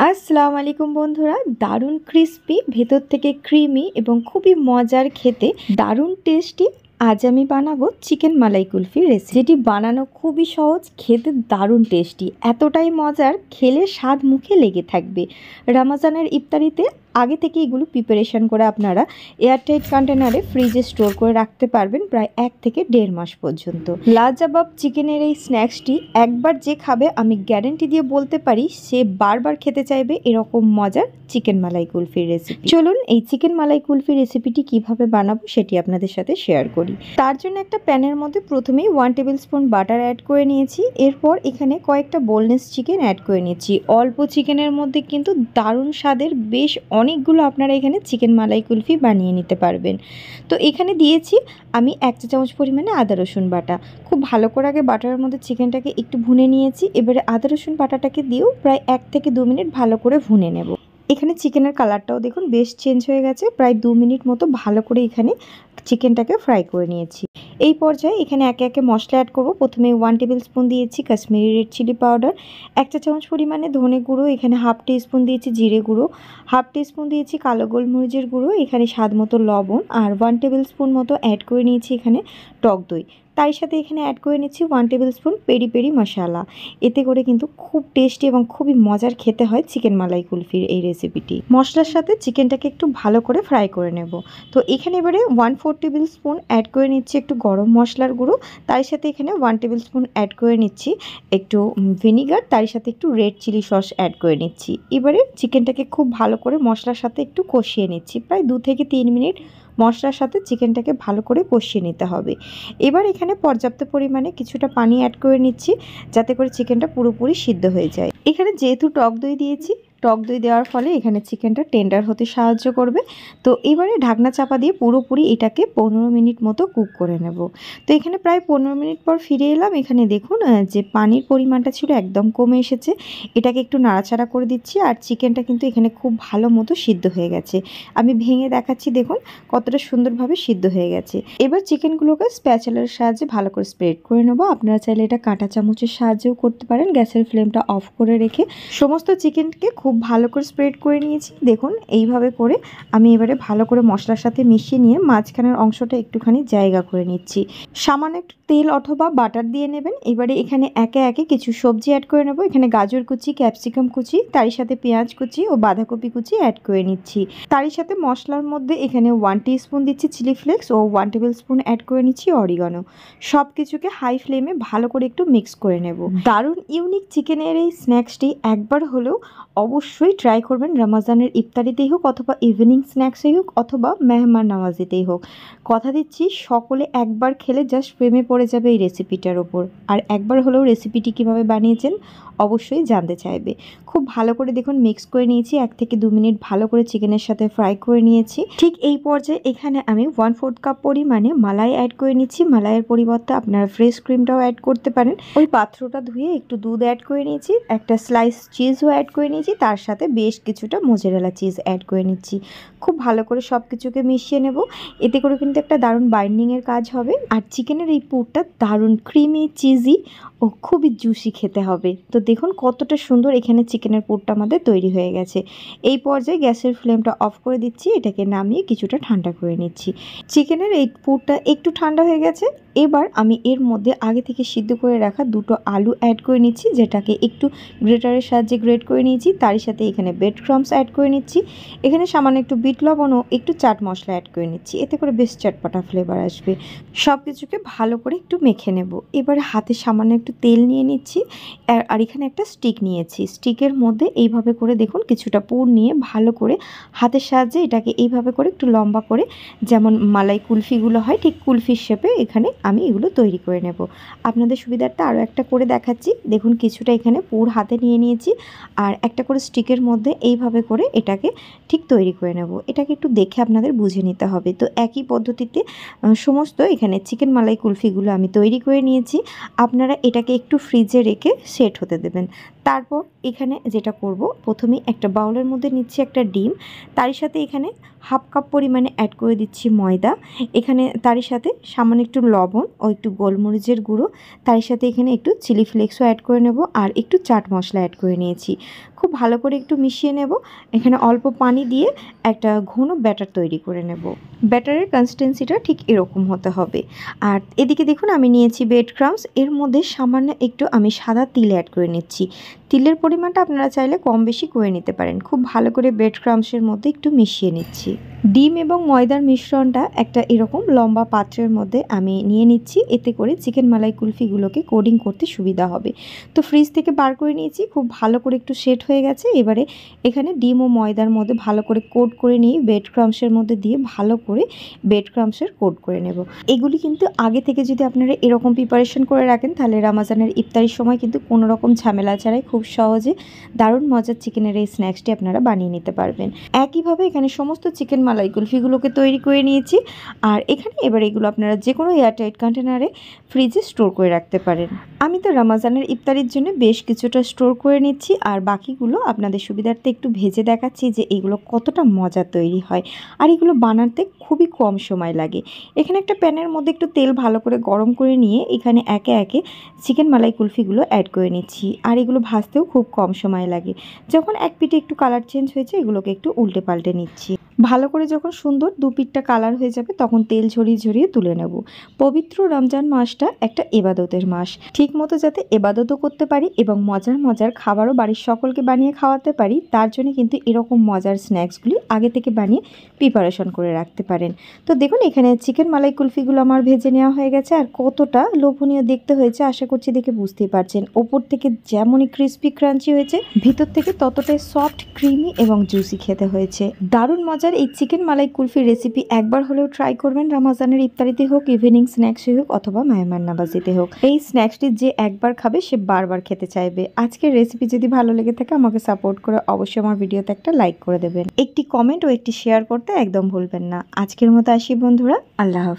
আসসালামু আলাইকুম বন্ধুরা, দারুণ ক্রিস্পি, ভেতর থেকে ক্রিমি এবং খুবই মজার খেতে, দারুণ টেস্টি। আজ আমি বানাবো চিকেন মালাই কুলফি রেসিপি, যেটি বানানো খুবই সহজ, খেতে দারুণ টেস্টি, এতটাই মজার, খেলে স্বাদ মুখে লেগে থাকবে। রমজানের ইফতারিতে আগে থেকে এগুলো প্রিপারেশন করে আপনারা এয়ারটাইট কন্টেনারে ফ্রিজে স্টোর করে রাখতে পারবেন প্রায় 1 থেকে 1.5 মাস পর্যন্ত। লাজবাব চিকেনের এই স্ন্যাক্সটি একবার যে খাবে, আমি গ্যারান্টি দিয়ে বলতে পারি সে বারবার খেতে চাইবে এরকম মজার চিকেন মালাই কুলফির রেসিপি। চলুন এই চিকেন মালাই কুলফি রেসিপিটি কিভাবে বানাবো সেটি আপনাদের সাথে শেয়ার করি। তার জন্য একটা প্যানের মধ্যে প্রথমেই 1 টেবিল স্পুন বাটার অ্যাড করে নিয়েছি। এরপর এখানে কয়েকটা বোনলেস চিকেন অ্যাড করে নিয়েছি। অল্প চিকেনের মধ্যে কিন্তু দারুণ স্বাদের বেশ অনেকগুলো আপনারা এখানে চিকেন মালাই কুলফি বানিয়ে নিতে পারবেন। তো এখানে দিয়েছি আমি 1 চা চামচ পরিমাণে আদা রসুন বাটা। খুব ভালো করে আগে বাটারের মধ্যে চিকেনটাকে একটু ভুনে নিয়েছি। এবারে আদা রসুন বাটাটাকে দিয়েও প্রায় 1 থেকে 2 মিনিট ভালো করে ভুনে নেব। এখানে চিকেনের কালারটাও দেখুন বেশ চেঞ্জ হয়ে গেছে। প্রায় 2 মিনিট মতো ভালো করে এখানে চিকেনটাকে ফ্রাই করে নিয়েছি। এই পর্যায়ে এখানে একে একে মশলা অ্যাড করব। প্রথমে 1 টেবিল স্পুন দিয়েছি কাশ্মীরি রেড চিলি পাউডার, 1 চা চামচ পরিমাণে ধনে গুঁড়ো, এখানে হাফ টি স্পুন দিয়েছি জিরে গুঁড়ো, হাফ টি স্পুন দিয়েছি কালো গোলমরিচের গুঁড়ো, এখানে স্বাদ মতো লবণ, আর 1 টেবিল স্পুন মতো অ্যাড করে নিয়েছি এখানে টক দই। তার সাথে এখানে অ্যাড করে নিচ্ছি 1 টেবিল স্পুন পেরি পেরি মশলা। এতে করে কিন্তু খুব টেস্টি এবং খুবই মজার খেতে হয় চিকেন মালাই কুলফির এই রেসিপিটি। মশলার সাথে চিকেনটাকে একটু ভালো করে ফ্রাই করে নেব। তো এখানে এবারে 1/4 টেবিল স্পুন অ্যাড করে নিচ্ছি একটু গরম মশলার গুঁড়ো, তার সাথে এখানে 1 টেবিল স্পুন অ্যাড করে নিচ্ছি একটু ভিনিগার, তার সাথে একটু রেড চিলি সস অ্যাড করে নিচ্ছি। এবারে চিকেনটাকে খুব ভালো করে মশলার সাথে একটু কষিয়ে নিচ্ছি। প্রায় 2 থেকে 3 মিনিট মশলার সাথে চিকেনটাকে ভালো করে কষিয়ে নিতে হবে। এবার এখানে পর্যাপ্ত পরিমাণে কিছুটা পানি অ্যাড করে নিচ্ছি, যাতে করে চিকেনটা পুরোপুরি সিদ্ধ হয়ে যায়। এখানে যেহেতু টক দই দিয়েছি, টক দই দেওয়ার ফলে এখানে চিকেনটা টেন্ডার হতে সাহায্য করবে। তো এবারে ঢাকনা চাপা দিয়ে পুরোপুরি এটাকে 15 মিনিট মতো কুক করে নেব। তো এখানে প্রায় 15 মিনিট পর ফিরে এলাম। এখানে দেখুন যে পানির পরিমাণটা ছিল একদম কমে এসেছে। এটাকে একটু নাড়াচাড়া করে দিচ্ছি, আর চিকেনটা কিন্তু এখানে খুব ভালো মতো সিদ্ধ হয়ে গেছে। আমি ভেঙে দেখাচ্ছি, দেখুন কতটা সুন্দরভাবে সিদ্ধ হয়ে গেছে। এবার চিকেনগুলোকে স্প্যাচুলার সাহায্যে ভালো করে স্প্রেড করে নেব। আপনারা চাইলে এটা কাঁটা চামচের সাহায্যেও করতে পারেন। গ্যাসের ফ্লেমটা অফ করে রেখে সমস্ত চিকেনকে খুব ভালো করে স্প্রেড করে নিয়েছি। দেখুন এইভাবে করে আমি এবারে ভালো করে মশলার সাথে মিশিয়ে নিয়ে মাঝখানের অংশটা একটুখানি জায়গা করে নিচ্ছি। সামান্য একটু তেল অথবা বাটার দিয়ে নেবেন। এবারে এখানে একে একে কিছু সবজি অ্যাড করে নেব। এখানে গাজর কুচি, ক্যাপসিকাম কুচি, তারই সাথে পেঁয়াজ কুচি ও বাঁধাকপি কুচি অ্যাড করে নিচ্ছি। তারই সাথে মশলার মধ্যে এখানে 1 টিস্পুন দিচ্ছি চিলি ফ্লেক্স ও 1 টেবিল স্পুন অ্যাড করে নিচ্ছি অরিগানো। সব কিছুকে হাই ফ্লেমে ভালো করে একটু মিক্স করে নেব। দারুণ ইউনিক চিকেনের এই স্ন্যাক্সটি একবার হলেও অবশ্যই ট্রাই করবেন। রমজানের ইফতারিতেই হোক অথবা ইভিনিং স্ন্যাক্সেই হোক অথবা মেহমান নামাজিতেই হোক, কথা দিচ্ছি সকলে একবার খেলে জাস্ট প্রেমে পড়ে যাবে এই রেসিপিটার ওপর। আর একবার হলেও রেসিপিটি কিভাবে বানিয়েছেন অবশ্যই জানতে চাইবে। খুব ভালো করে দেখুন মিক্স করে নিয়েছি। 1 থেকে 2 মিনিট ভালো করে চিকেনের সাথে ফ্রাই করে নিয়েছি। ঠিক এই পর্যায়ে এখানে আমি 1/4 কাপ পরিমাণে মালাই অ্যাড করে নিচ্ছি। মালাইয়ের পরিবর্তে আপনারা ফ্রেশ ক্রিমটাও অ্যাড করতে পারেন। ওই পাত্রটা ধুয়ে একটু দুধ অ্যাড করে নিয়েছি, একটা স্লাইস চিজও অ্যাড করে নিয়েছি, তার সাথে বেশ কিছুটা মোজারেলা চিজ অ্যাড করে নিচ্ছি। খুব ভালো করে সব কিছুকে মিশিয়ে নেব। এতে করে কিন্তু একটা দারুণ বাইন্ডিংয়ের কাজ হবে। আর চিকেনের এই পুরটা দারুণ ক্রিমি, চিজি ও খুবই জুসি খেতে হবে। তো দেখুন কতটা সুন্দর এখানে চিকেনের পুরটা আমাদের তৈরি হয়ে গেছে। এই পর্যায়ে গ্যাসের ফ্লেমটা অফ করে দিচ্ছি, এটাকে নামিয়ে কিছুটা ঠান্ডা করে নিচ্ছি। চিকেনের এই পুরটা একটু ঠান্ডা হয়ে গেছে। এবার আমি এর মধ্যে আগে থেকে সিদ্ধ করে রাখা 2টো আলু অ্যাড করে নিচ্ছি, যেটাকে একটু গ্রেটারের সাহায্যে গ্রেট করে নিয়েছি। তারই সাথে এখানে ব্রেড ক্রাম্বস অ্যাড করে নিচ্ছি। এখানে সামান্য একটু বিট লবণ ও একটু চাট মশলা অ্যাড করে নিচ্ছি, এতে করে বেশ চটপটা ফ্লেভার আসবে। সব কিছুকে ভালো করে একটু মেখে নেব। এবার হাতে সামান্য একটু তেল নিয়ে নিচ্ছি, আর এখানে একটা স্টিক নিয়েছি। স্টিকের মধ্যে এইভাবে করে দেখুন কিছুটা পুর নিয়ে ভালো করে হাতের সাহায্যে এটাকে এইভাবে করে একটু লম্বা করে, যেমন মালাই কুলফিগুলো হয় ঠিক কুলফির শেপে এখানে আমি এগুলো তৈরি করে নেব। আপনাদের সুবিধার্থে আরও একটা করে দেখাচ্ছি। দেখুন কিছুটা এখানে পুর হাতে নিয়ে নিয়েছি, আর একটা করে স্টিকের মধ্যে এইভাবে করে এটাকে ঠিক তৈরি করে নেব। এটাকে একটু দেখে আপনাদের বুঝে নিতে হবে। তো একই পদ্ধতিতে সমস্ত এখানে চিকেন মালাই কুলফিগুলো আমি তৈরি করে নিয়েছি। আপনারা এটাকে একটু ফ্রিজে রেখে সেট হতে দেবেন। তারপর এখানে যেটা করব, প্রথমেই একটা বাউলের মধ্যে নিচ্ছি একটা ডিম, তারই সাথে এখানে হাফ কাপ পরিমাণে অ্যাড করে দিচ্ছি ময়দা, এখানে তারই সাথে সামান্য একটু লবণ ও একটু গোলমরিচের গুঁড়ো, তারই সাথে এখানে একটু চিলি ফ্লেক্সও অ্যাড করে নেব আর একটু চাট মশলা অ্যাড করে নিয়েছি। খুব ভালো করে একটু মিশিয়ে নেব। এখানে অল্প পানি দিয়ে একটা ঘন ব্যাটার তৈরি করে নেব। ব্যাটারের কনসিস্টেন্সিটা ঠিক এরকম হতে হবে। আর এদিকে দেখুন আমি নিয়েছি ব্রেড ক্রাম্বস, এর মধ্যে সামান্য একটু আমি সাদা তিল অ্যাড করে নিচ্ছি। তিলের পরিমাণটা আপনারা চাইলে কম বেশি করে নিতে পারেন। খুব ভালো করে ব্রেড ক্রাম্বসের মধ্যে একটু মিশিয়ে নিচ্ছি। ডিম এবং ময়দার মিশ্রণটা একটা এরকম লম্বা পাত্রের মধ্যে আমি নিয়ে নিচ্ছি, এতে করে চিকেন মালাই কুলফিগুলোকে কোডিং করতে সুবিধা হবে। তো ফ্রিজ থেকে বার করে নিয়েছি, খুব ভালো করে একটু সেট হয়ে গেছে। এবারে এখানে ডিম ও ময়দার মধ্যে ভালো করে কোট করে নিয়ে ব্রেড ক্রাম্বসের মধ্যে দিয়ে ভালো করে ব্রেড ক্রাম্বসের কোট করে নেব। এগুলি কিন্তু আগে থেকে যদি আপনারা এরকম প্রিপারেশন করে রাখেন, তাহলে রমজানের ইফতারির সময় কিন্তু কোনো রকম ঝামেলা ছাড়াই খুব সহজে দারুণ মজার চিকেনের এই স্ন্যাক্সটি আপনারা বানিয়ে নিতে পারবেন। একইভাবে এখানে সমস্ত চিকেন মালাই কুলফিগুলোকে তৈরি করে নিয়েছি। আর এখানে এবার এগুলো আপনারা যে কোনো এয়ারটাইট কন্টেনারে ফ্রিজে স্টোর করে রাখতে পারেন। আমি তো রমজানের ইফতারির জন্য বেশ কিছুটা স্টোর করে নিচ্ছি, আর বাকিগুলো আপনাদের সুবিধার্থে একটু ভেজে দেখাচ্ছি যে এগুলো কতটা মজা তৈরি হয়। আর এগুলো বানাতে খুবই কম সময় লাগে। এখানে একটা প্যানের মধ্যে একটু তেল ভালো করে গরম করে নিয়ে এখানে একে একে চিকেন মালাই কুলফিগুলো অ্যাড করে নিচ্ছি। আর এগুলো ভাজতেও খুব কম সময় লাগে। যখন এক পিঠে একটু কালার চেঞ্জ হয়েছে, এগুলোকে একটু উল্টে পাল্টে নিচ্ছি। ভালো করে যখন সুন্দর দু পিঠটা কালার হয়ে যাবে, তখন তেল ঝরিয়ে ঝরিয়ে তুলে নেব। পবিত্র রমজান মাসটা একটা এবাদতের মাস। ঠিক মতো যাতে এবাদতও করতে পারি এবং মজার মজার খাবারও বাড়ির সকলকে বানিয়ে খাওয়াতে পারি, তার জন্য কিন্তু এরকম মজার স্ন্যাক্সগুলি আগে থেকে বানিয়ে প্রিপারেশন করে রাখতে পারেন। তো দেখুন এখানে চিকেন মালাই কুলফিগুলো আমার ভেজে নেওয়া হয়ে গেছে, আর কতটা লোভনীয় দেখতে হয়েছে আশা করছি দেখে বুঝতেই পারছেন। ওপর থেকে যেমনই ক্রিস্পি ক্রাঞ্চি হয়েছে, ভিতর থেকে ততটাই সফট, ক্রিমি এবং জুসি খেতে হয়েছে। দারুণ মজার এই চিকেন মালাই কুলফির রেসিপি একবার হলেও ট্রাই করবেন। রমজানের ইফতারিতে হোক, ইভিনিং স্ন্যাক্সে হোক, অথবা মেহমান নাবাজিতে হোক, এই স্ন্যাক্সটি যে একবার খাবে সে বারবার খেতে চাইবে। আজকের রেসিপি যদি ভালো লেগে থাকে, আমাকে সাপোর্ট করে অবশ্যই আমার ভিডিওতে একটা লাইক করে দেবেন। একটি কমেন্ট ও একটি শেয়ার করতে একদম ভুলবেন না। আজকের মতো আসি বন্ধুরা, আল্লাহ হাফেজ।